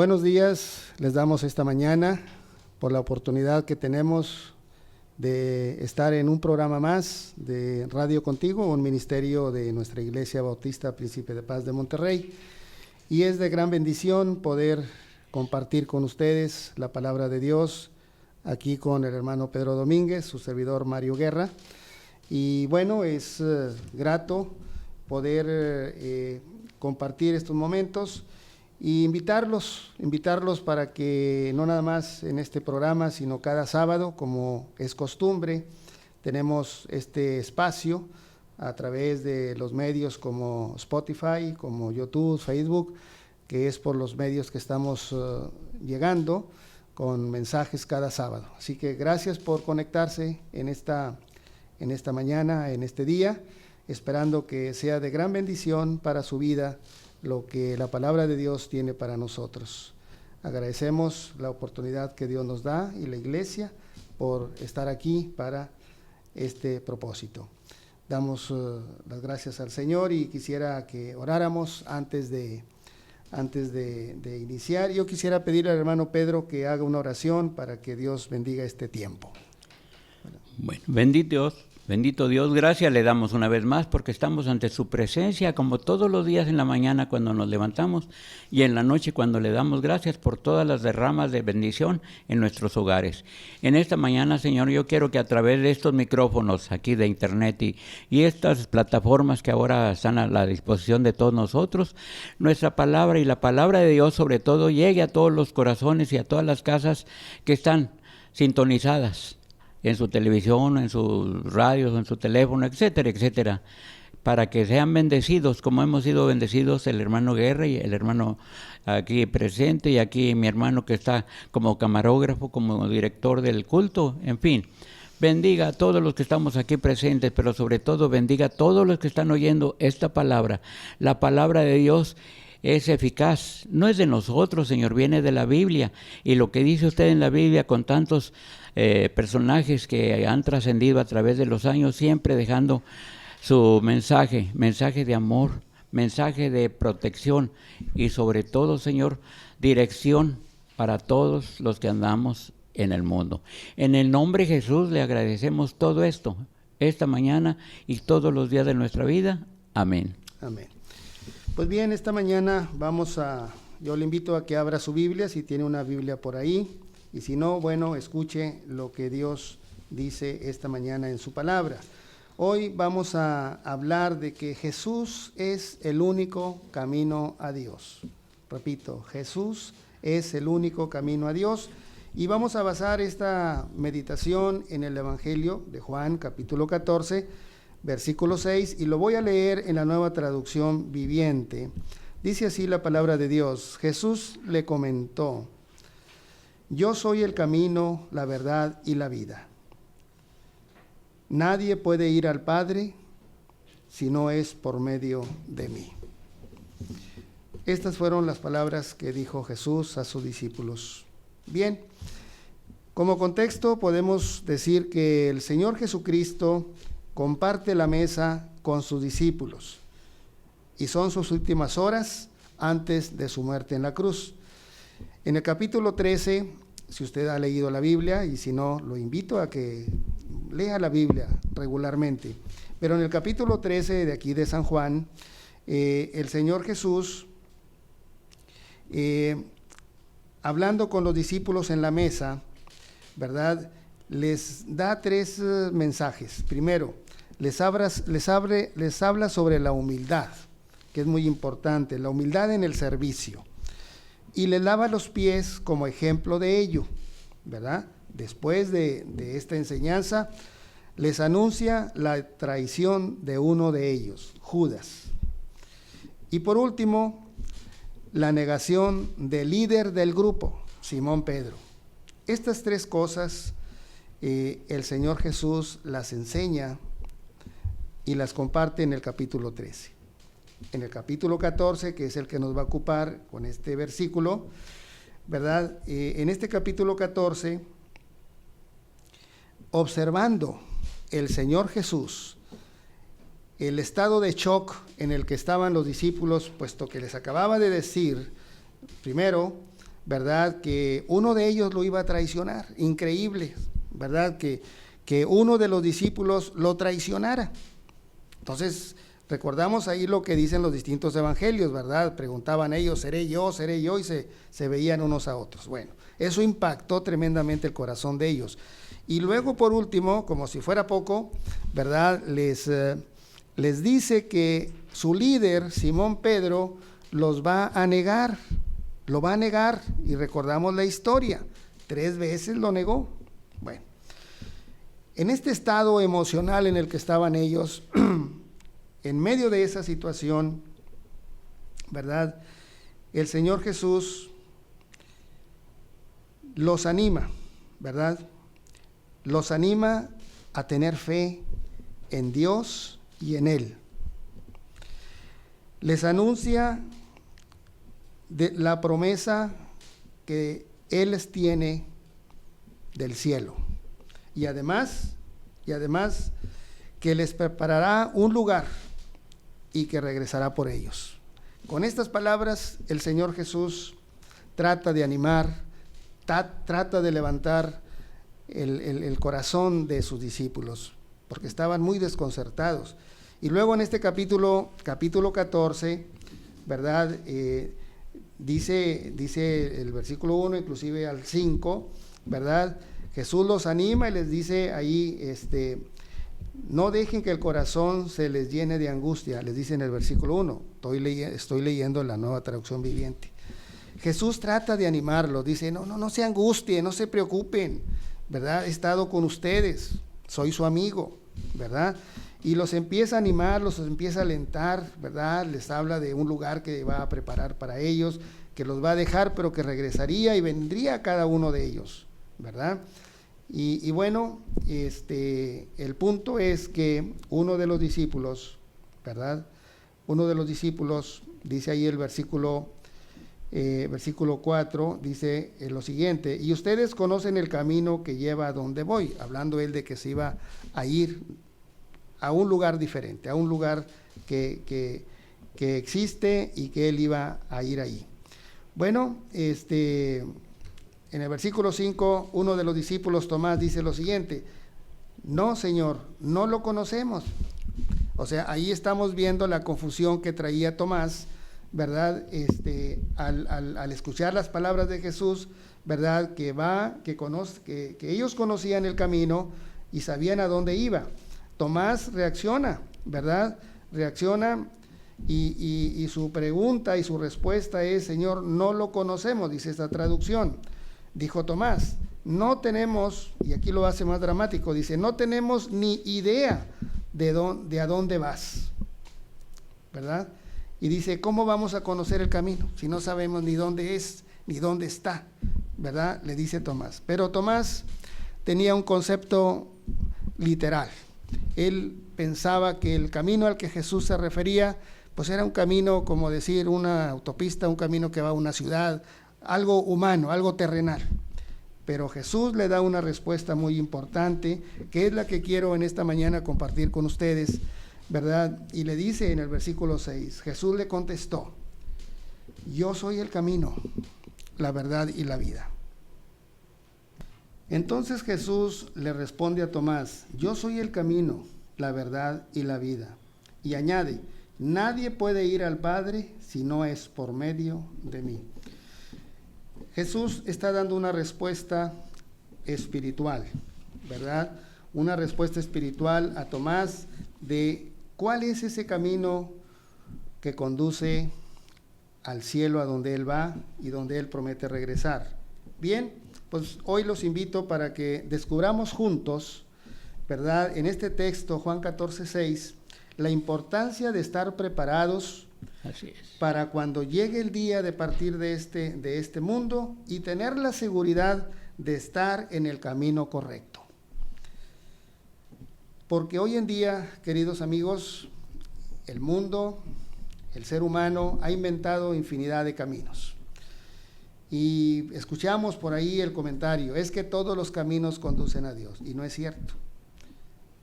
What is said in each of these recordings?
Buenos días, les damos esta mañana por la oportunidad que tenemos de estar en un programa más de Radio Contigo, un ministerio de nuestra Iglesia Bautista Príncipe de Paz de Monterrey. Y es de gran bendición poder compartir con ustedes la palabra de Dios aquí con el hermano Pedro Domínguez, su servidor Mario Guerra. Y bueno, es grato poder compartir estos momentos y invitarlos para que no nada más en este programa, sino cada sábado, como es costumbre, tenemos este espacio a través de los medios como Spotify, como YouTube, Facebook, que es por los medios que estamos llegando con mensajes cada sábado. Así que gracias por conectarse en esta mañana, en este día, esperando que sea de gran bendición para su vida lo que la palabra de Dios tiene para nosotros. Agradecemos la oportunidad que Dios nos da y la iglesia por estar aquí para este propósito. Damos las gracias al Señor y quisiera que oráramos antes de iniciar. Yo quisiera pedirle al hermano Pedro que haga una oración para que Dios bendiga este tiempo. Bueno, bendito Dios, gracias le damos una vez más porque estamos ante su presencia como todos los días en la mañana cuando nos levantamos y en la noche cuando le damos gracias por todas las derramas de bendición en nuestros hogares. En esta mañana, Señor, yo quiero que a través de estos micrófonos aquí de internet y estas plataformas que ahora están a la disposición de todos nosotros, nuestra palabra y la palabra de Dios sobre todo llegue a todos los corazones y a todas las casas que están sintonizadas en su televisión, en sus radios, en su teléfono, etcétera, etcétera, para que sean bendecidos como hemos sido bendecidos el hermano Guerra y el hermano aquí presente y aquí mi hermano que está como camarógrafo, como director del culto, en fin. Bendiga a todos los que estamos aquí presentes, pero sobre todo bendiga a todos los que están oyendo esta palabra. La palabra de Dios es eficaz, no es de nosotros, Señor, viene de la Biblia, y lo que dice usted en la Biblia con tantos personajes que han trascendido a través de los años, siempre dejando su mensaje de amor, mensaje de protección y sobre todo, Señor, dirección para todos los que andamos en el mundo. En el nombre de Jesús le agradecemos todo esto, esta mañana y todos los días de nuestra vida. Amén. Amén. Pues bien, esta mañana yo le invito a que abra su Biblia, si tiene una Biblia por ahí, y si no, bueno, escuche lo que Dios dice esta mañana en su palabra. Hoy vamos a hablar de que Jesús es el único camino a Dios. Repito, Jesús es el único camino a Dios, y vamos a basar esta meditación en el Evangelio de Juan, capítulo 14, versículo 6, y lo voy a leer en la Nueva Traducción Viviente. Dice así la palabra de Dios: Jesús le comentó: yo soy el camino, la verdad y la vida. Nadie puede ir al Padre si no es por medio de mí. Estas fueron las palabras que dijo Jesús a sus discípulos. Bien, como contexto podemos decir que el Señor Jesucristo comparte la mesa con sus discípulos y son sus últimas horas antes de su muerte en la cruz. En el capítulo 13, si usted ha leído la Biblia, y si no, lo invito a que lea la Biblia regularmente, pero en el capítulo 13 de aquí de San Juan, el Señor Jesús, hablando con los discípulos en la mesa, ¿verdad?, les da tres mensajes. Primero, les habla sobre la humildad, que es muy importante, la humildad en el servicio. Y les lava los pies como ejemplo de ello, ¿verdad? Después de esta enseñanza, les anuncia la traición de uno de ellos, Judas. Y por último, la negación del líder del grupo, Simón Pedro. Estas tres cosas el Señor Jesús las enseña y las comparte en el capítulo 13. En el capítulo 14, que es el que nos va a ocupar con este versículo, ¿verdad? En este capítulo 14, observando el Señor Jesús el estado de shock en el que estaban los discípulos, puesto que les acababa de decir, primero, ¿verdad?, que uno de ellos lo iba a traicionar. Increíble, ¿verdad?, que uno de los discípulos lo traicionara. Entonces, recordamos ahí lo que dicen los distintos evangelios, ¿verdad? Preguntaban ellos, seré yo, y se veían unos a otros. Bueno, eso impactó tremendamente el corazón de ellos. Y luego, por último, como si fuera poco, ¿verdad?, les dice que su líder, Simón Pedro, los va a negar, lo va a negar, y recordamos la historia, 3 veces lo negó. Bueno, en este estado emocional en el que estaban ellos, en medio de esa situación, ¿verdad?, el Señor Jesús los anima, ¿verdad?, los anima a tener fe en Dios y en Él. Les anuncia de la promesa que Él les tiene del cielo, y además que les preparará un lugar y que regresará por ellos. Con estas palabras el Señor Jesús trata de animar, trata de levantar el corazón de sus discípulos, porque estaban muy desconcertados. Y luego en este capítulo 14, ¿verdad?, dice el versículo 1, inclusive al 5, ¿verdad?, Jesús los anima y les dice ahí, no dejen que el corazón se les llene de angustia, les dice en el versículo 1, estoy leyendo la Nueva Traducción Viviente. Jesús trata de animarlos, dice, no se angustien, no se preocupen, ¿verdad?, he estado con ustedes, soy su amigo, ¿verdad?, y los empieza a animar, los empieza a alentar, ¿verdad?, les habla de un lugar que va a preparar para ellos, que los va a dejar, pero que regresaría y vendría a cada uno de ellos, ¿verdad? Y bueno, el punto es que uno de los discípulos, ¿verdad?, uno de los discípulos, dice ahí el versículo 4, dice lo siguiente, y ustedes conocen el camino que lleva a donde voy, hablando él de que se iba a ir a un lugar diferente, a un lugar que existe y que él iba a ir ahí. Bueno, en el versículo 5, uno de los discípulos, Tomás, dice lo siguiente, no, Señor, no lo conocemos. O sea, ahí estamos viendo la confusión que traía Tomás, ¿verdad? Al escuchar las palabras de Jesús, ¿verdad?, que ellos conocían el camino y sabían a dónde iba. Tomás reacciona, ¿verdad? Reacciona y su pregunta y su respuesta es, Señor, no lo conocemos, dice esta traducción. Dijo Tomás, no tenemos, y aquí lo hace más dramático, dice, no tenemos ni idea de a dónde vas, ¿verdad? Y dice, ¿cómo vamos a conocer el camino si no sabemos ni dónde es, ni dónde está? ¿Verdad? Le dice Tomás. Pero Tomás tenía un concepto literal. Él pensaba que el camino al que Jesús se refería, pues era un camino, como decir, una autopista, un camino que va a una ciudad, algo humano, algo terrenal. Pero Jesús le da una respuesta muy importante, que es la que quiero en esta mañana compartir con ustedes, ¿verdad? Y le dice en el versículo 6, Jesús le contestó, yo soy el camino, la verdad y la vida. Entonces Jesús le responde a Tomás, yo soy el camino, la verdad y la vida. Y añade, nadie puede ir al Padre si no es por medio de mí. Jesús está dando una respuesta espiritual, ¿verdad? Una respuesta espiritual a Tomás de cuál es ese camino que conduce al cielo a donde él va y donde él promete regresar. Bien, pues hoy los invito para que descubramos juntos, ¿verdad?, en este texto, Juan 14:6, la importancia de estar preparados. Así es. Para cuando llegue el día de partir de este mundo y tener la seguridad de estar en el camino correcto. Porque hoy en día, queridos amigos, el mundo, el ser humano ha inventado infinidad de caminos. Y escuchamos por ahí el comentario, es que todos los caminos conducen a Dios, y no es cierto.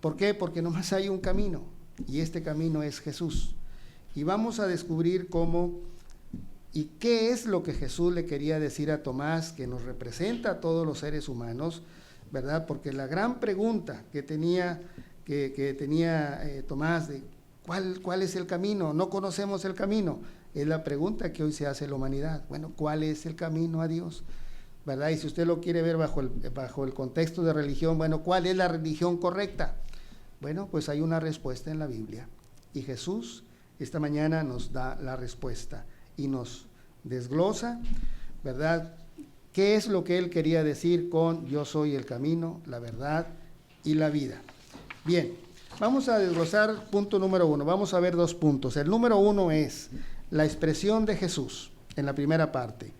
¿Por qué? Porque nomás hay un camino, y este camino es Jesús. Y vamos a descubrir cómo ¿Y qué es lo que Jesús le quería decir a Tomás, que nos representa a todos los seres humanos, ¿verdad? Porque la gran pregunta que tenía Tomás de ¿cuál es el camino? No conocemos el camino. Es la pregunta que hoy se hace la humanidad. Bueno, ¿cuál es el camino a Dios? ¿Verdad? Y si usted lo quiere ver bajo el contexto de religión, bueno, ¿cuál es la religión correcta? Bueno, pues hay una respuesta en la Biblia. Y Jesús esta mañana nos da la respuesta y nos desglosa, ¿verdad? ¿Qué es lo que él quería decir con yo soy el camino, la verdad y la vida? Bien, vamos a desglosar punto número 1. Vamos a ver 2 puntos. El número 1 es la expresión de Jesús en la primera parte.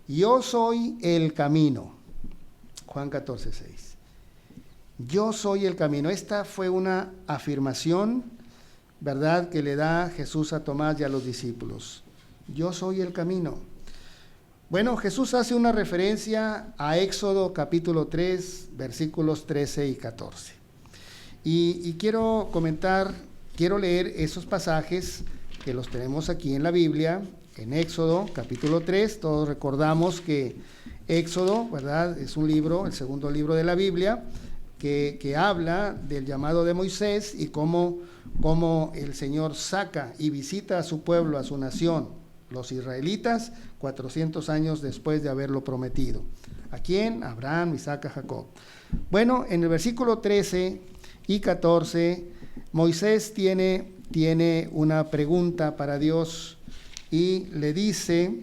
Yo soy el camino. Juan 14:6. Yo soy el camino. Esta fue una afirmación, ¿verdad?, que le da Jesús a Tomás y a los discípulos. Yo soy el camino. Bueno, Jesús hace una referencia a Éxodo capítulo 3, versículos 13 y 14. Y quiero leer esos pasajes que los tenemos aquí en la Biblia, en Éxodo capítulo 3. Todos recordamos que Éxodo, ¿verdad?, es un libro, el segundo libro de la Biblia, que habla del llamado de Moisés y cómo el Señor saca y visita a su pueblo, a su nación, los israelitas, 400 años después de haberlo prometido. ¿A quién? Abraham, Isaac, Jacob. Bueno, en el versículo 13 y 14, Moisés tiene una pregunta para Dios y le dice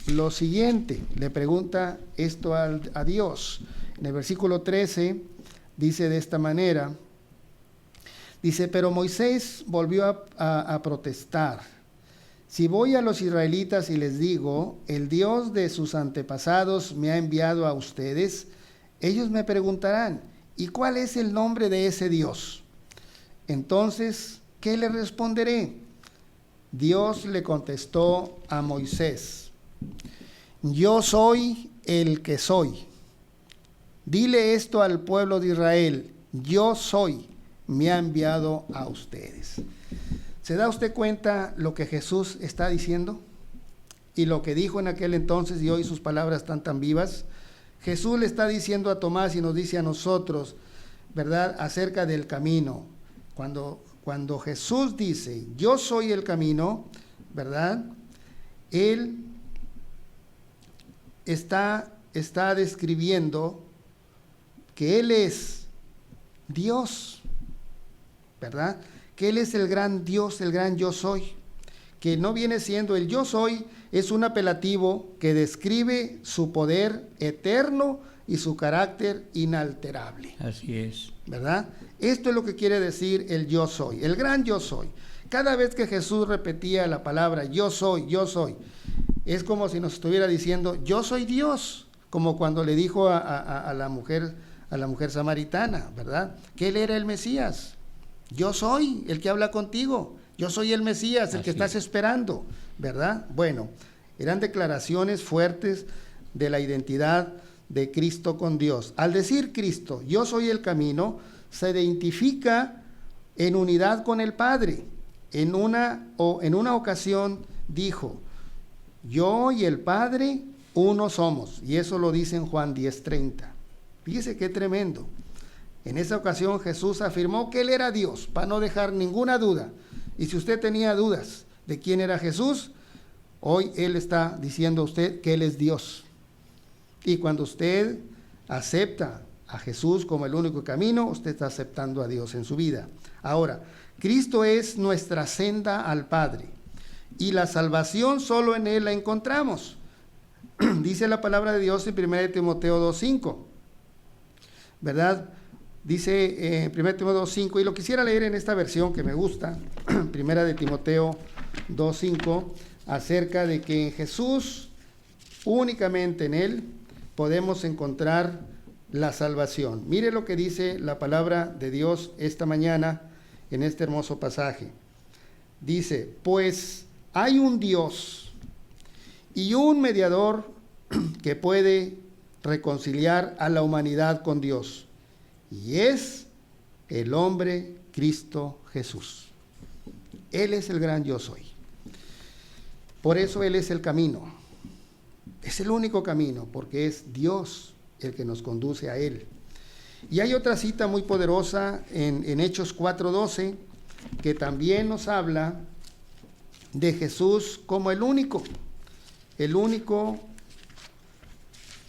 lo siguiente, le pregunta esto a Dios. En el versículo 13 dice de esta manera, dice, pero Moisés volvió a protestar. Si voy a los israelitas y les digo, el Dios de sus antepasados me ha enviado a ustedes, ellos me preguntarán, ¿y cuál es el nombre de ese Dios? Entonces, ¿qué le responderé? Dios le contestó a Moisés, yo soy el que soy. Dile esto al pueblo de Israel, yo soy, me ha enviado a ustedes. ¿Se da usted cuenta lo que Jesús está diciendo? Y lo que dijo en aquel entonces y hoy sus palabras están tan vivas. Jesús le está diciendo a Tomás y nos dice a nosotros, ¿verdad?, acerca del camino. Cuando Jesús dice, yo soy el camino, ¿verdad?, Él está describiendo que Él es Dios, ¿verdad?, que Él es el gran Dios, el gran yo soy, que no viene siendo el yo soy, es un apelativo que describe su poder eterno y su carácter inalterable. Así es. ¿Verdad? Esto es lo que quiere decir el yo soy, el gran yo soy. Cada vez que Jesús repetía la palabra yo soy, es como si nos estuviera diciendo yo soy Dios, como cuando le dijo a la mujer samaritana, ¿verdad?, que Él era el Mesías. Yo soy el que habla contigo, yo soy el Mesías, el que estás esperando, ¿verdad? Bueno, eran declaraciones fuertes de la identidad de Cristo con Dios. Al decir Cristo, yo soy el camino, se identifica en unidad con el Padre. En una ocasión dijo, yo y el Padre uno somos, y eso lo dice en Juan 10:30. Fíjese qué tremendo. En esa ocasión Jesús afirmó que Él era Dios, para no dejar ninguna duda. Y si usted tenía dudas de quién era Jesús, hoy Él está diciendo a usted que Él es Dios. Y cuando usted acepta a Jesús como el único camino, usted está aceptando a Dios en su vida. Ahora, Cristo es nuestra senda al Padre, y la salvación solo en Él la encontramos. Dice la palabra de Dios en 1 Timoteo 2:5, ¿verdad? Dice 1 Timoteo 2:5, y lo quisiera leer en esta versión que me gusta, 1 Timoteo 2:5, acerca de que en Jesús, únicamente en Él, podemos encontrar la salvación. Mire lo que dice la palabra de Dios esta mañana en este hermoso pasaje. Dice, pues hay un Dios y un mediador que puede reconciliar a la humanidad con Dios, y es el hombre Cristo Jesús. Él es el gran yo soy. Por eso Él es el camino. Es el único camino, porque es Dios el que nos conduce a Él. Y hay otra cita muy poderosa en Hechos 4:12, que también nos habla de Jesús como el único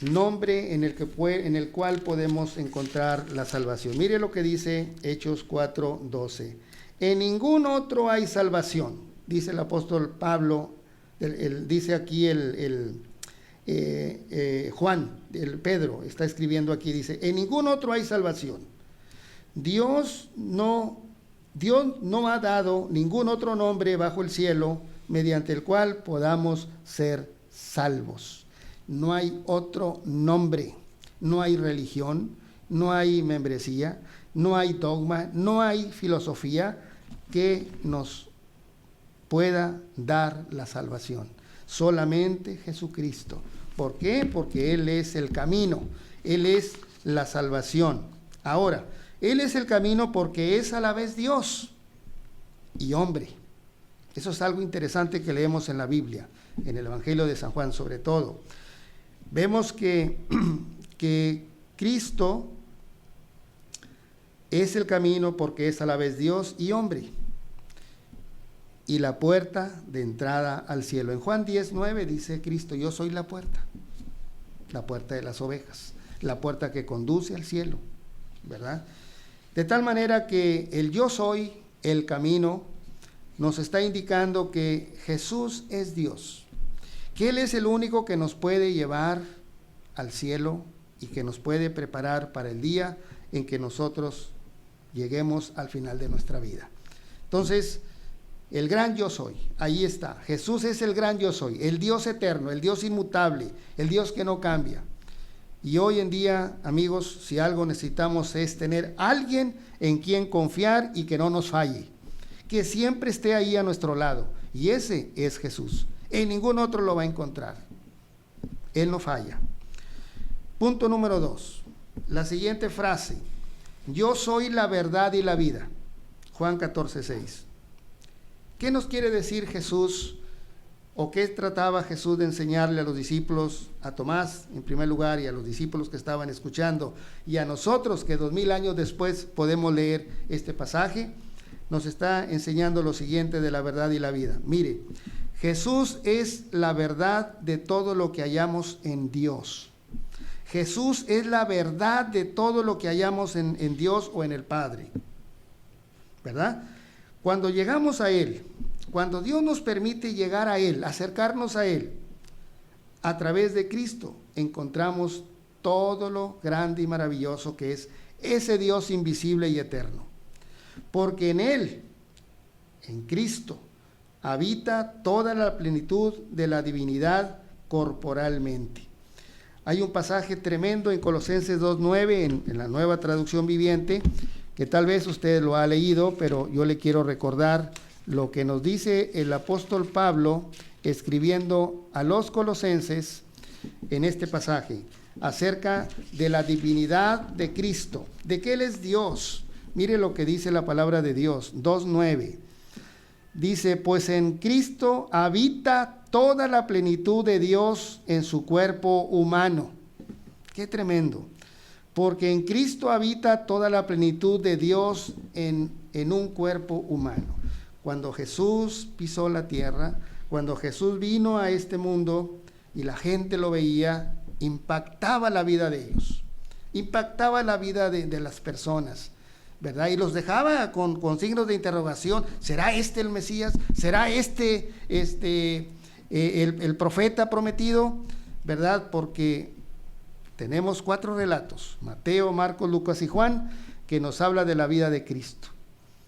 nombre en el cual podemos encontrar la salvación. Mire lo que dice Hechos 4:12. En ningún otro hay salvación, dice el apóstol Pablo, dice aquí Juan, Pedro está escribiendo aquí, dice, en ningún otro hay salvación. Dios no ha dado ningún otro nombre bajo el cielo mediante el cual podamos ser salvos. No hay otro nombre, no hay religión, no hay membresía, no hay dogma, no hay filosofía que nos pueda dar la salvación. Solamente Jesucristo. ¿Por qué? Porque Él es el camino, Él es la salvación. Ahora, Él es el camino porque es a la vez Dios y hombre. Eso es algo interesante que leemos en la Biblia, en el Evangelio de San Juan sobre todo. Vemos que Cristo es el camino porque es a la vez Dios y hombre, y la puerta de entrada al cielo. En Juan 10:9 dice Cristo, yo soy la puerta de las ovejas, la puerta que conduce al cielo, ¿verdad? De tal manera que el yo soy, el camino, nos está indicando que Jesús es Dios, que Él es el único que nos puede llevar al cielo y que nos puede preparar para el día en que nosotros lleguemos al final de nuestra vida. Entonces, el gran yo soy, ahí está. Jesús es el gran yo soy, el Dios eterno, el Dios inmutable, el Dios que no cambia. Y hoy en día, amigos, si algo necesitamos es tener alguien en quien confiar y que no nos falle, que siempre esté ahí a nuestro lado. Y ese es Jesús. En ningún otro lo va a encontrar. Él no falla. Punto número 2. La siguiente frase. Yo soy la verdad y la vida. Juan 14:6. ¿Qué nos quiere decir Jesús o qué trataba Jesús de enseñarle a los discípulos, a Tomás en primer lugar y a los discípulos que estaban escuchando y a nosotros que 2000 años después podemos leer este pasaje? Nos está enseñando lo siguiente de la verdad y la vida. Mire, Jesús es la verdad de todo lo que hallamos en Dios. Jesús es la verdad de todo lo que hallamos en Dios o en el Padre, ¿verdad? Cuando llegamos a Él, cuando Dios nos permite llegar a Él, acercarnos a Él, a través de Cristo, encontramos todo lo grande y maravilloso que es ese Dios invisible y eterno. Porque en Él, en Cristo, habita toda la plenitud de la divinidad corporalmente. Hay un pasaje tremendo en Colosenses 2:9, en la Nueva Traducción Viviente, que tal vez usted lo ha leído, pero yo le quiero recordar lo que nos dice el apóstol Pablo escribiendo a los colosenses en este pasaje, acerca de la divinidad de Cristo, de que Él es Dios. Mire lo que dice la palabra de Dios, 2:9. Dice, pues en Cristo habita toda la plenitud de Dios en su cuerpo humano. Qué tremendo. Porque en Cristo habita toda la plenitud de Dios en un cuerpo humano. Cuando Jesús pisó la tierra, cuando Jesús vino a este mundo y la gente lo veía, impactaba la vida de ellos, impactaba la vida de las personas, ¿verdad? Y los dejaba con signos de interrogación. ¿Será este el Mesías? ¿Será este el profeta prometido? ¿Verdad? Porque tenemos 4 relatos, Mateo, Marcos, Lucas y Juan, que nos habla de la vida de Cristo.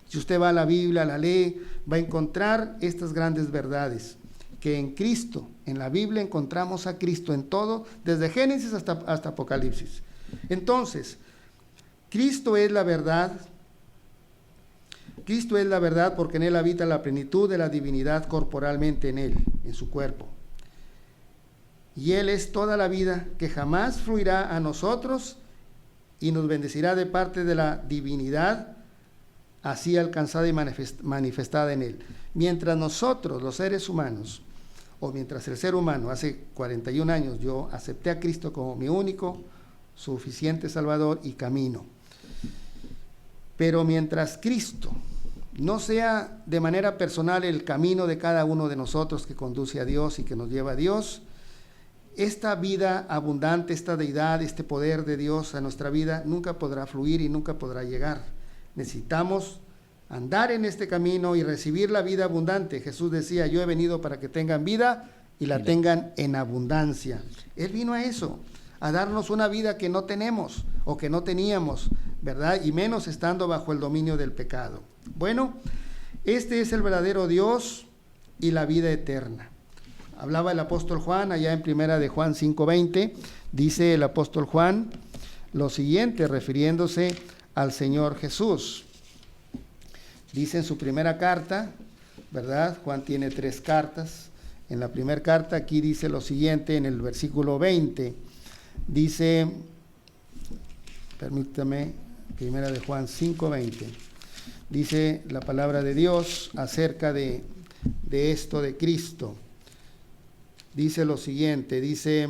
Si usted va a la Biblia, la lee, va a encontrar estas grandes verdades, que en Cristo, en la Biblia encontramos a Cristo en todo, desde Génesis hasta Apocalipsis. Entonces, Cristo es la verdad porque en Él habita la plenitud de la divinidad corporalmente en Él, en su cuerpo. Y Él es toda la vida que jamás fluirá a nosotros y nos bendecirá de parte de la divinidad así alcanzada y manifestada en Él. Mientras nosotros, los seres humanos, o mientras el ser humano, hace 41 años, yo acepté a Cristo como mi único, suficiente Salvador y camino. Pero mientras Cristo no sea de manera personal el camino de cada uno de nosotros que conduce a Dios y que nos lleva a Dios, esta vida abundante, esta deidad, este poder de Dios a nuestra vida nunca podrá fluir y nunca podrá llegar. Necesitamos andar en este camino y recibir la vida abundante. Jesús decía, yo he venido para que tengan vida y la tengan en abundancia. Él vino a eso, a darnos una vida que no tenemos o que no teníamos, ¿verdad? Y menos estando bajo el dominio del pecado. Bueno, este es el verdadero Dios y la vida eterna. Hablaba el apóstol Juan allá en primera de Juan 5:20, dice el apóstol Juan lo siguiente, refiriéndose al Señor Jesús. Dice en su primera carta, ¿verdad? Juan tiene 3 cartas. En la primera carta aquí dice lo siguiente, en el versículo 20, dice, permítame, primera de Juan 5:20, dice la palabra de Dios acerca de esto de Cristo. Dice lo siguiente, dice,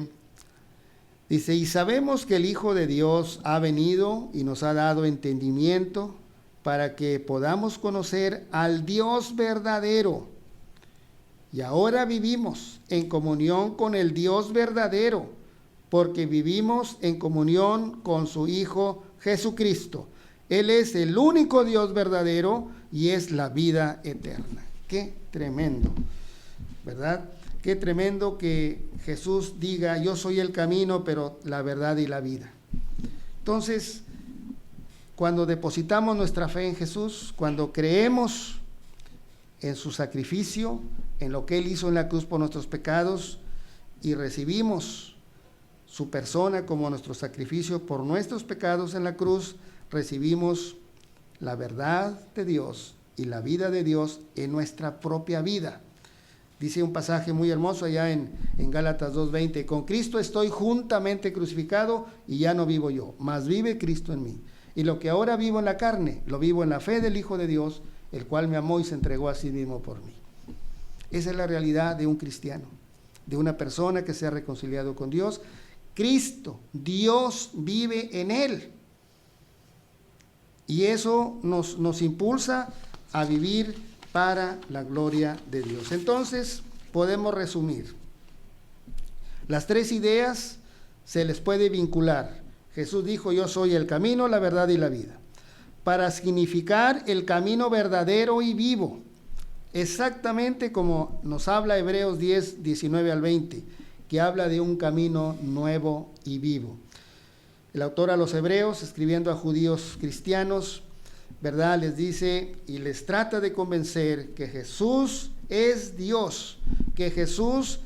y sabemos que el Hijo de Dios ha venido y nos ha dado entendimiento para que podamos conocer al Dios verdadero. Y ahora vivimos en comunión con el Dios verdadero, porque vivimos en comunión con su Hijo Jesucristo. Él es el único Dios verdadero y es la vida eterna. Qué tremendo, ¿verdad? Qué tremendo que Jesús diga, yo soy el camino, pero la verdad y la vida. Entonces, cuando depositamos nuestra fe en Jesús, cuando creemos en su sacrificio, en lo que Él hizo en la cruz por nuestros pecados, y recibimos su persona como nuestro sacrificio por nuestros pecados en la cruz, recibimos la verdad de Dios y la vida de Dios en nuestra propia vida. Dice un pasaje muy hermoso allá en Gálatas 2:20, con Cristo estoy juntamente crucificado y ya no vivo yo, mas vive Cristo en mí. Y lo que ahora vivo en la carne, lo vivo en la fe del Hijo de Dios, el cual me amó y se entregó a sí mismo por mí. Esa es la realidad de un cristiano, de una persona que se ha reconciliado con Dios. Cristo, Dios vive en él. Y eso nos impulsa a vivir para la gloria de Dios. Entonces, podemos resumir. Las 3 ideas se les puede vincular. Jesús dijo, yo soy el camino, la verdad y la vida. Para significar el camino verdadero y vivo. Exactamente como nos habla Hebreos 10, 19 al 20, que habla de un camino nuevo y vivo. El autor a los Hebreos, escribiendo a judíos cristianos, ¿verdad? Les dice y les trata de convencer que Jesús es Dios, que Jesús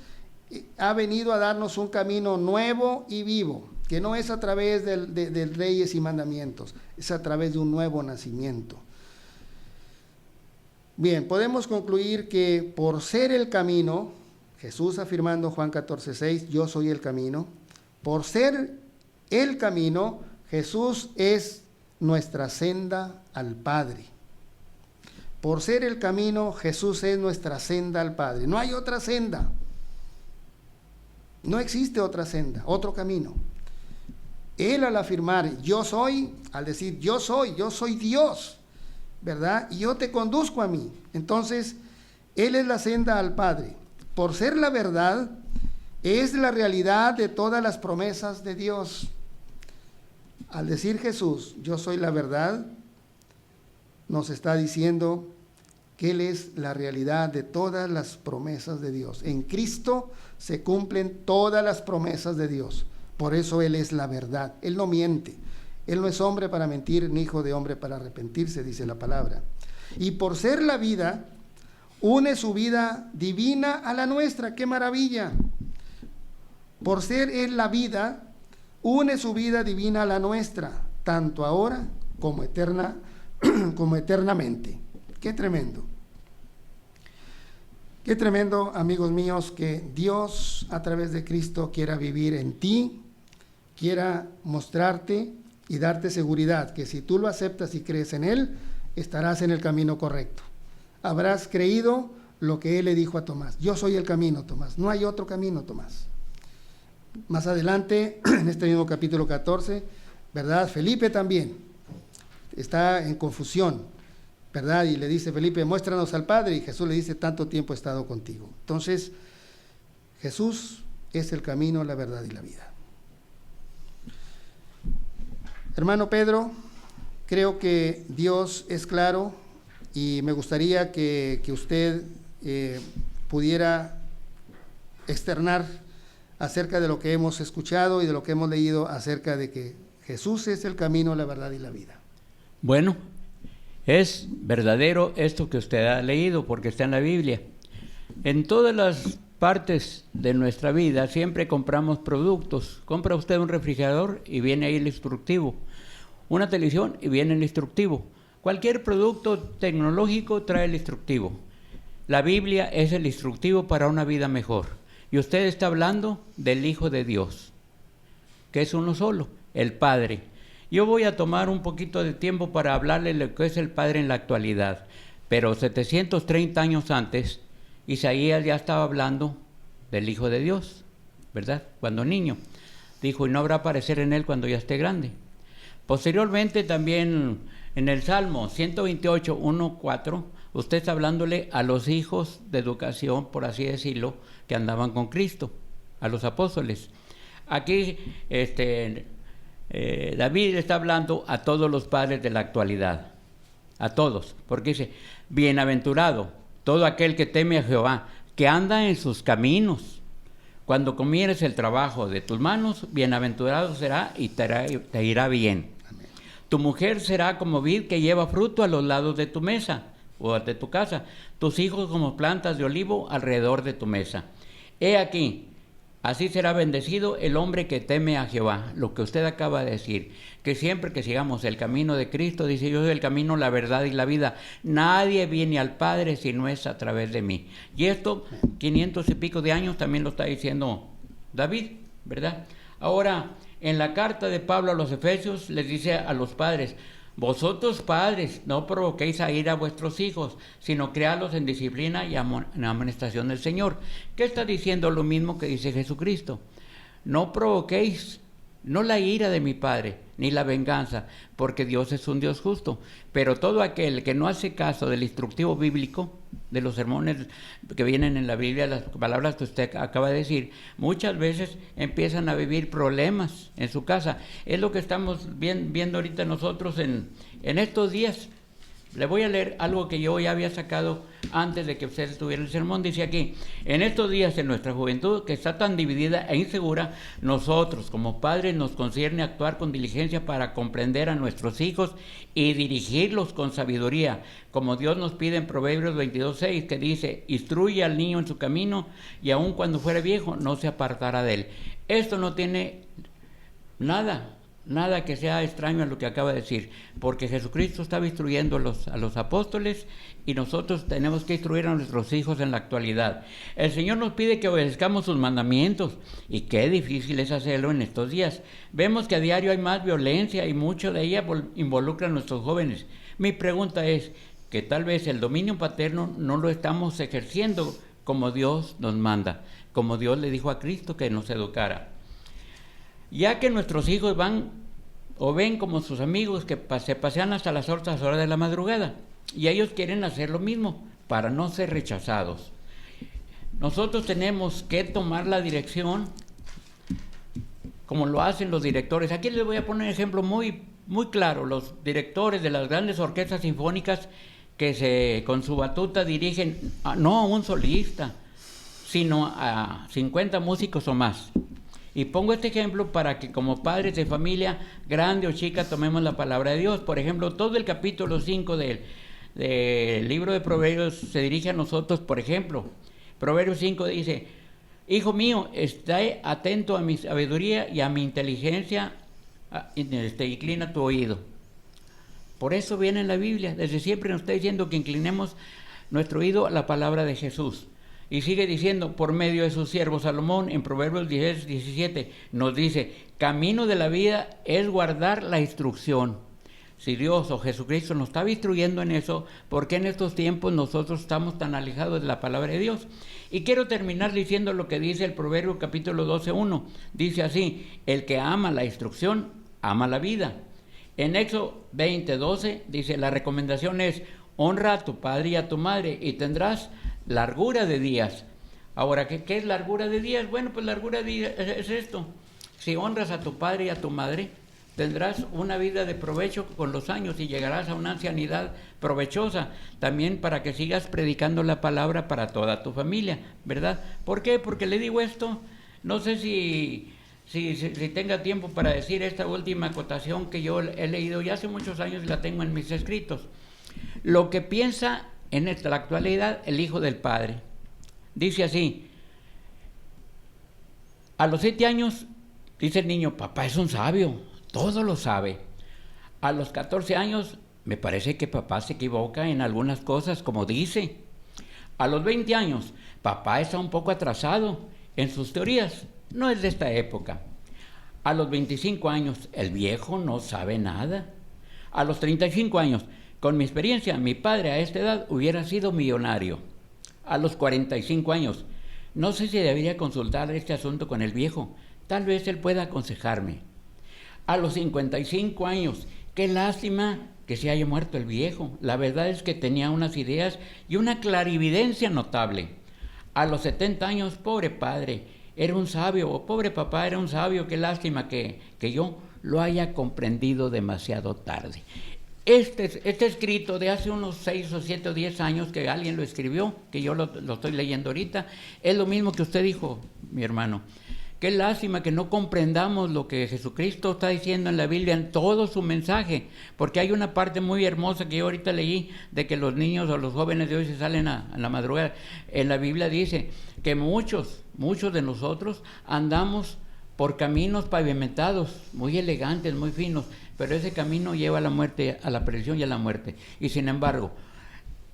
ha venido a darnos un camino nuevo y vivo, que no es a través de leyes y mandamientos, es a través de un nuevo nacimiento. Bien, podemos concluir que por ser el camino, Jesús afirmando Juan 14:6, yo soy el camino, por ser el camino, Jesús es nuestra senda al Padre. Por ser el camino, Jesús es nuestra senda al Padre. No hay otra senda. No existe otra senda, otro camino. Él al afirmar yo soy, al decir yo soy Dios, ¿verdad? Y yo te conduzco a mí. Entonces, Él es la senda al Padre. Por ser la verdad, es la realidad de todas las promesas de Dios. Al decir Jesús, yo soy la verdad, nos está diciendo que Él es la realidad de todas las promesas de Dios. En Cristo se cumplen todas las promesas de Dios. Por eso Él es la verdad. Él no miente. Él no es hombre para mentir, ni hijo de hombre para arrepentirse, dice la palabra. Y por ser la vida, une su vida divina a la nuestra. ¡Qué maravilla! Por ser Él la vida, une su vida divina a la nuestra, tanto ahora como eternamente. ¡Qué tremendo! Qué tremendo, amigos míos, que Dios a través de Cristo quiera vivir en ti, quiera mostrarte y darte seguridad, que si tú lo aceptas y crees en Él, estarás en el camino correcto. Habrás creído, lo que él le dijo a Tomás: yo soy el camino, Tomás, no hay otro camino, Tomás. Más adelante, en este mismo capítulo 14, ¿verdad? Felipe también está en confusión, ¿verdad? Y le dice Felipe: muéstranos al Padre. Y Jesús le dice: tanto tiempo he estado contigo. Entonces, Jesús es el camino, la verdad y la vida. Hermano Pedro, creo que Dios es claro, y me gustaría que usted pudiera externar acerca de lo que hemos escuchado y de lo que hemos leído acerca de que Jesús es el camino, la verdad y la vida. Bueno, es verdadero esto que usted ha leído, porque está en la Biblia. En todas las partes de nuestra vida siempre compramos productos. Compra usted un refrigerador y viene ahí el instructivo. Una televisión y viene el instructivo. Cualquier producto tecnológico trae el instructivo. La Biblia es el instructivo para una vida mejor. Y usted está hablando del Hijo de Dios, que es uno solo, el Padre. Yo voy a tomar un poquito de tiempo para hablarle de lo que es el Padre en la actualidad. Pero 730 años antes, Isaías ya estaba hablando del Hijo de Dios, ¿verdad? Cuando niño. Dijo: y no habrá parecer en él cuando ya esté grande. Posteriormente también en el Salmo 128, 1, 4, usted está hablándole a los hijos de educación, por así decirlo, que andaban con Cristo, a los apóstoles. Aquí David está hablando a todos los padres de la actualidad, a todos, porque dice: bienaventurado todo aquel que teme a Jehová, que anda en sus caminos. Cuando comieres el trabajo de tus manos, bienaventurado será y te irá bien. Amén. Tu mujer será como vid que lleva fruto a los lados de tu mesa o de tu casa, tus hijos como plantas de olivo alrededor de tu mesa. He aquí, así será bendecido el hombre que teme a Jehová. Lo que usted acaba de decir, que siempre que sigamos el camino de Cristo, dice: yo soy el camino, la verdad y la vida. Nadie viene al Padre si no es a través de mí. Y esto, 500 y pico de años, también lo está diciendo David, ¿verdad? Ahora, en la carta de Pablo a los Efesios, les dice a los padres: vosotros padres, no provoquéis a ira a vuestros hijos, sino criadlos en disciplina y en amonestación del Señor. ¿Qué está diciendo? Lo mismo que dice Jesucristo. No provoquéis, no la ira de mi Padre, ni la venganza, porque Dios es un Dios justo. Pero todo aquel que no hace caso del instructivo bíblico, de los sermones que vienen en la Biblia, las palabras que usted acaba de decir, muchas veces empiezan a vivir problemas en su casa. Es lo que estamos viendo ahorita nosotros en estos días. Le voy a leer algo que yo ya había sacado antes de que usted estuviera en el sermón. Dice aquí: en estos días, en nuestra juventud, que está tan dividida e insegura, nosotros como padres nos concierne actuar con diligencia para comprender a nuestros hijos y dirigirlos con sabiduría, como Dios nos pide en Proverbios 22:6, que dice: instruye al niño en su camino, y aun cuando fuere viejo no se apartará de él. Esto no tiene nada que sea extraño a lo que acaba de decir, porque Jesucristo estaba instruyendo a los apóstoles, y nosotros tenemos que instruir a nuestros hijos en la actualidad. El Señor nos pide que obedezcamos sus mandamientos, y qué difícil es hacerlo en estos días. Vemos que a diario hay más violencia, y mucho de ella involucra a nuestros jóvenes. Mi pregunta es que tal vez el dominio paterno no lo estamos ejerciendo como Dios nos manda, como Dios le dijo a Cristo que nos educara. Ya que nuestros hijos van o ven como sus amigos que se pasean hasta las altas horas de la madrugada, y ellos quieren hacer lo mismo para no ser rechazados. Nosotros tenemos que tomar la dirección como lo hacen los directores. Aquí les voy a poner un ejemplo muy claro. Los directores de las grandes orquestas sinfónicas que con su batuta dirigen no a un solista, sino a 50 músicos o más. Y pongo este ejemplo para que como padres de familia, grande o chica, tomemos la palabra de Dios. Por ejemplo, todo el capítulo 5 del libro de Proverbios se dirige a nosotros. Por ejemplo, Proverbios 5 dice: hijo mío, esté atento a mi sabiduría y a mi inteligencia, inclina tu oído. Por eso viene en la Biblia, desde siempre nos está diciendo que inclinemos nuestro oído a la palabra de Jesús. Y sigue diciendo, por medio de su siervo Salomón, en Proverbios 10, 17, nos dice: camino de la vida es guardar la instrucción. Si Dios o Jesucristo nos estaba instruyendo en eso, ¿por qué en estos tiempos nosotros estamos tan alejados de la palabra de Dios? Y quiero terminar diciendo lo que dice el Proverbio capítulo 12:1. Dice así: el que ama la instrucción, ama la vida. En Éxodo 20:12 dice, la recomendación es: honra a tu padre y a tu madre y tendrás largura de días. Ahora, ¿qué es largura de días? Bueno, pues largura de días es esto: si honras a tu padre y a tu madre, tendrás una vida de provecho con los años y llegarás a una ancianidad provechosa, también para que sigas predicando la palabra para toda tu familia, ¿verdad? ¿Por qué? Porque le digo esto, no sé si tenga tiempo para decir esta última acotación que yo he leído ya hace muchos años y la tengo en mis escritos. Lo que piensa en la actualidad el hijo del padre. Dice así: a los 7 años, dice el niño, papá es un sabio, todo lo sabe. A los 14 años, me parece que papá se equivoca en algunas cosas, como dice. A los 20 años, papá está un poco atrasado en sus teorías, no es de esta época. A los 25 años, el viejo no sabe nada. A los 35 años, con mi experiencia, mi padre a esta edad hubiera sido millonario. A los 45 años, no sé si debería consultar este asunto con el viejo, tal vez él pueda aconsejarme. A los 55 años, qué lástima que se haya muerto el viejo, la verdad es que tenía unas ideas y una clarividencia notable. A los 70 años, pobre padre, era un sabio, o pobre papá, era un sabio, qué lástima que yo lo haya comprendido demasiado tarde. Este escrito de hace unos 6 o 7 o 10 años que alguien lo escribió, que yo lo estoy leyendo ahorita, es lo mismo que usted dijo, mi hermano. Qué lástima que no comprendamos lo que Jesucristo está diciendo en la Biblia, en todo su mensaje, porque hay una parte muy hermosa que yo ahorita leí, de que los niños o los jóvenes de hoy se salen a la madrugada. En la Biblia dice que muchos de nosotros andamos por caminos pavimentados, muy elegantes, muy finos, pero ese camino lleva a la muerte, a la perdición y a la muerte. Y sin embargo,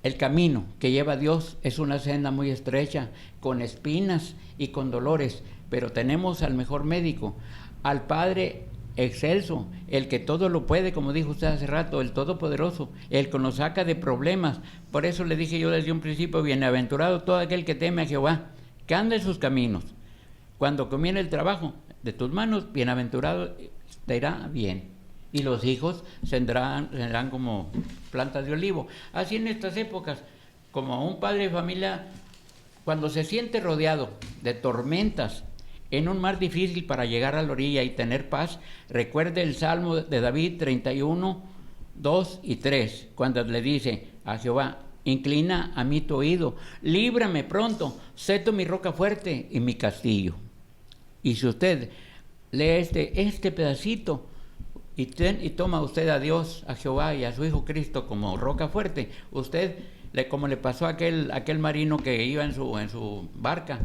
el camino que lleva a Dios es una senda muy estrecha, con espinas y con dolores, pero tenemos al mejor médico, al Padre excelso, el que todo lo puede, como dijo usted hace rato, el Todopoderoso, el que nos saca de problemas. Por eso le dije yo desde un principio: bienaventurado todo aquel que teme a Jehová, que anda en sus caminos. Cuando comience el trabajo de tus manos, bienaventurado te irá bien. Y los hijos serán como plantas de olivo. Así en estas épocas, como un padre de familia, cuando se siente rodeado de tormentas, en un mar difícil para llegar a la orilla y tener paz, recuerde el Salmo de David 31, 2 y 3, cuando le dice a Jehová: inclina a mí tu oído, líbrame pronto, sé tú mi roca fuerte y mi castillo. Y si usted lee este pedacito y toma usted a Dios, a Jehová y a su Hijo Cristo como roca fuerte, usted, como le pasó a aquel marino que iba en su barca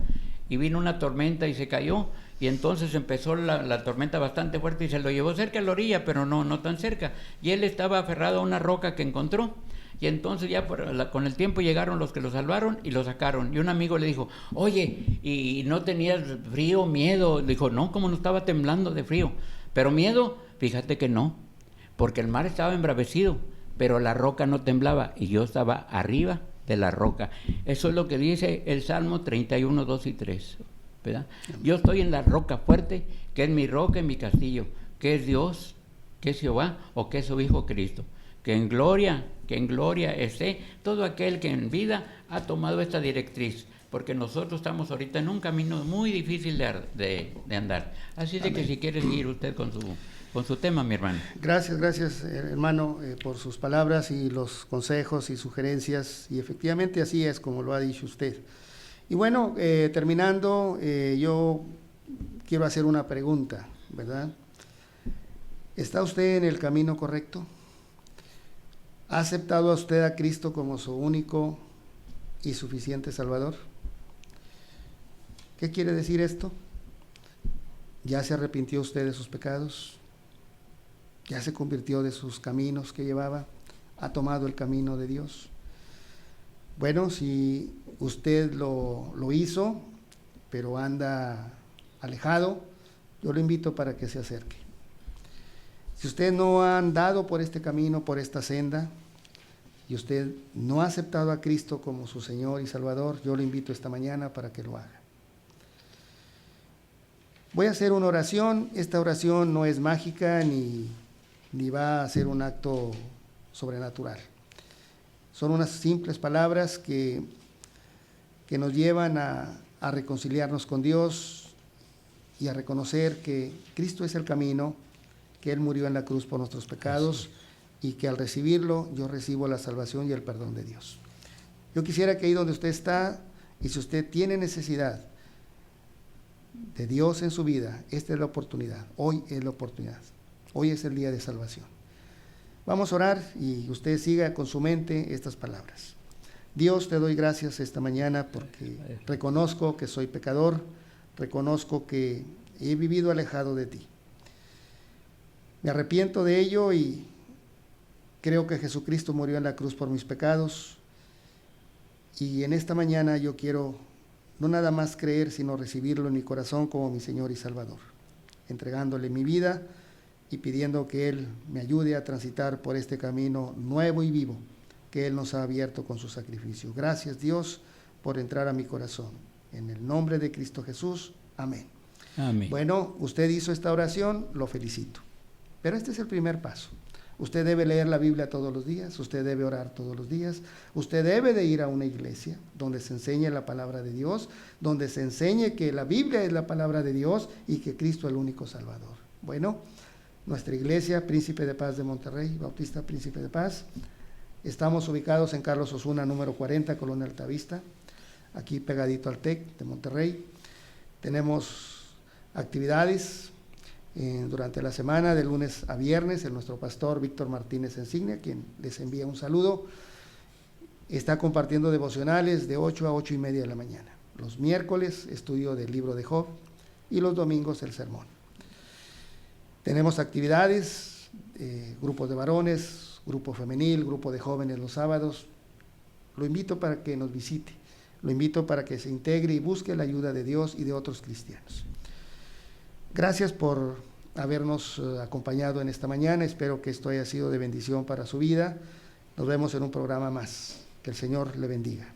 y vino una tormenta y se cayó, y entonces empezó la tormenta bastante fuerte y se lo llevó cerca a la orilla, pero no tan cerca, y él estaba aferrado a una roca que encontró. Y entonces ya con el tiempo llegaron los que lo salvaron y lo sacaron. Y un amigo le dijo: oye, ¿y no tenías frío, miedo? Le dijo: no, como no, estaba temblando de frío. Pero miedo, fíjate que no, porque el mar estaba embravecido, pero la roca no temblaba y yo estaba arriba de la roca. Eso es lo que dice el Salmo 31, 2 y 3, ¿verdad? Yo estoy en la roca fuerte, que es mi roca y mi castillo, que es Dios, que es Jehová o que es su Hijo Cristo. Que en gloria esté todo aquel que en vida ha tomado esta directriz, porque nosotros estamos ahorita en un camino muy difícil de andar. Así de que si quiere seguir usted con su tema, mi hermano. Gracias, hermano, por sus palabras y los consejos y sugerencias, y efectivamente así es como lo ha dicho usted. Y bueno, terminando, yo quiero hacer una pregunta, ¿verdad? ¿Está usted en el camino correcto? ¿Ha aceptado a usted a Cristo como su único y suficiente Salvador? ¿Qué quiere decir esto? ¿Ya se arrepintió usted de sus pecados? ¿Ya se convirtió de sus caminos que llevaba? ¿Ha tomado el camino de Dios? Bueno, si usted lo hizo, pero anda alejado, yo lo invito para que se acerque. Si usted no ha andado por este camino, por esta senda, y usted no ha aceptado a Cristo como su Señor y Salvador, yo lo invito esta mañana para que lo haga. Voy a hacer una oración. Esta oración no es mágica ni va a ser un acto sobrenatural. Son unas simples palabras que nos llevan a reconciliarnos con Dios y a reconocer que Cristo es el camino, que Él murió en la cruz por nuestros pecados y que al recibirlo yo recibo la salvación y el perdón de Dios. Yo quisiera que ahí donde usted está, y si usted tiene necesidad de Dios en su vida, esta es la oportunidad, hoy es la oportunidad, hoy es el día de salvación. Vamos a orar y usted siga con su mente estas palabras. Dios, te doy gracias esta mañana porque reconozco que soy pecador, reconozco que he vivido alejado de ti. Me arrepiento de ello y creo que Jesucristo murió en la cruz por mis pecados. Y en esta mañana yo quiero no nada más creer, sino recibirlo en mi corazón como mi Señor y Salvador, entregándole mi vida y pidiendo que Él me ayude a transitar por este camino nuevo y vivo que Él nos ha abierto con su sacrificio. Gracias, Dios, por entrar a mi corazón. En el nombre de Cristo Jesús, amén. Amén. Bueno, usted hizo esta oración, lo felicito. Pero este es el primer paso. Usted debe leer la Biblia todos los días, usted debe orar todos los días, usted debe de ir a una iglesia donde se enseñe la palabra de Dios, donde se enseñe que la Biblia es la palabra de Dios y que Cristo es el único Salvador. Bueno, nuestra iglesia, Príncipe de Paz de Monterrey, Bautista Príncipe de Paz, estamos ubicados en Carlos Osuna, número 40, Colonia Altavista, aquí pegadito al TEC de Monterrey. Tenemos actividades durante la semana, de lunes a viernes. Nuestro pastor Víctor Martínez Insignia, quien les envía un saludo, está compartiendo devocionales de 8 a 8 y media de la mañana. Los miércoles, estudio del libro de Job, y los domingos, el sermón. Tenemos actividades, grupos de varones, grupo femenil, grupo de jóvenes los sábados. Lo invito para que nos visite, lo invito para que se integre y busque la ayuda de Dios y de otros cristianos. Gracias por habernos acompañado en esta mañana. Espero que esto haya sido de bendición para su vida. Nos vemos en un programa más. Que el Señor le bendiga.